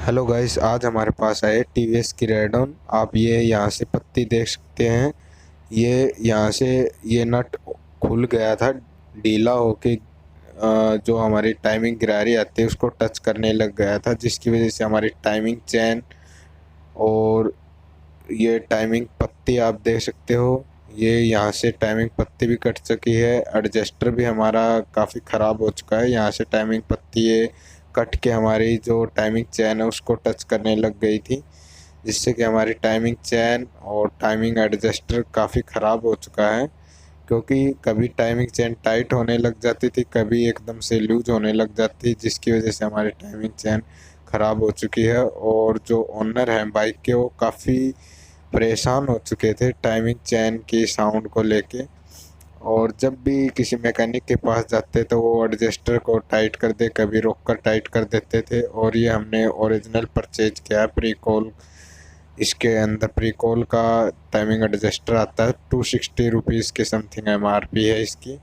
Hello guys, आज हमारे पास है टीवीएस की रेडॉन। आप ये यहाँ से पत्ती देख सकते हैं। ये यहाँ से ये नट खुल गया था, ढीला होके जो हमारी टाइमिंग गिरारी आती है उसको टच करने लग गया था, जिसकी वजह से हमारी टाइमिंग चैन और ये टाइमिंग पत्ती आप देख सकते हो। ये यहाँ से टाइमिंग पत्ती भी कट चुकी है। एडजस्टर भी हमारा काफ़ी ख़राब हो चुका है। यहाँ से टाइमिंग पत्ती ये कट के हमारी जो टाइमिंग चैन है उसको टच करने लग गई थी, जिससे कि हमारी टाइमिंग चैन और टाइमिंग एडजस्टर काफ़ी ख़राब हो चुका है। क्योंकि कभी टाइमिंग चैन टाइट होने लग जाती थी, कभी एकदम से लूज होने लग जाती, जिसकी वजह से हमारी टाइमिंग चैन ख़राब हो चुकी है। और जो ओनर हैं बाइक के, वो काफ़ी परेशान हो चुके थे टाइमिंग चैन की साउंड को लेके। और जब भी किसी मैकेनिक के पास जाते तो वो एडजस्टर को टाइट कर दे, कभी रोक कर टाइट कर देते थे। और ये हमने ओरिजिनल परचेज किया है प्रीकॉल। इसके अंदर प्रीकॉल का टाइमिंग एडजस्टर आता है, 260 रुपीज़ के समथिंग एमआरपी है इसकी।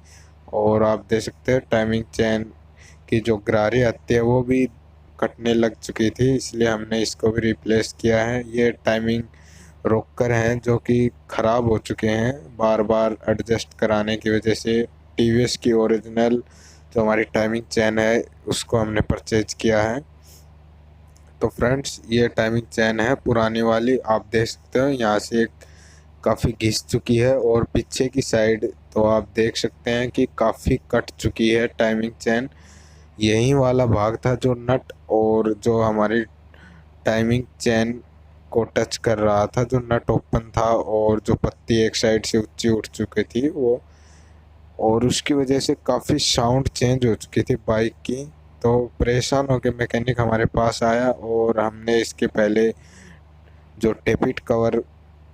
और आप देख सकते हैं टाइमिंग चैन की जो गरारी आती है वो भी कटने लग चुकी थी, इसलिए हमने इसको भी रिप्लेस किया है। ये टाइमिंग रोकर हैं जो कि ख़राब हो चुके हैं बार बार एडजस्ट कराने की वजह से। टीवीएस की ओरिजिनल जो हमारी टाइमिंग चैन है उसको हमने परचेज किया है। तो फ्रेंड्स, ये टाइमिंग चैन है पुरानी वाली, आप देख सकते हो यहाँ से एक काफ़ी घिस चुकी है। और पीछे की साइड तो आप देख सकते हैं कि काफ़ी कट चुकी है टाइमिंग चैन। यही वाला भाग था जो नट और जो हमारी टाइमिंग चैन को टच कर रहा था, जो नट ओपन था और जो पत्ती एक साइड से ऊंची उठ चुकी थी वो। और उसकी वजह से काफ़ी साउंड चेंज हो चुकी थी बाइक की। तो परेशान होकर मैकेनिक हमारे पास आया और हमने इसके पहले जो टेपिट कवर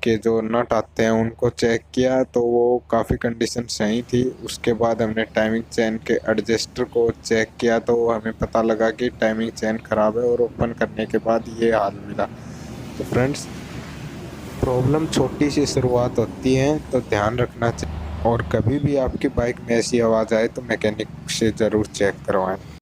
के जो नट आते हैं उनको चेक किया, तो वो काफ़ी कंडीशन सही थी। उसके बाद हमने टाइमिंग चैन के एडजस्टर को चेक किया तो हमें पता लगा कि टाइमिंग चैन ख़राब है, और ओपन करने के बाद ये हाल मिला। तो फ्रेंड्स, प्रॉब्लम छोटी सी शुरुआत होती है तो ध्यान रखना चाहिए। और कभी भी आपकी बाइक में ऐसी आवाज़ आए तो मैकेनिक से ज़रूर चेक करवाएं।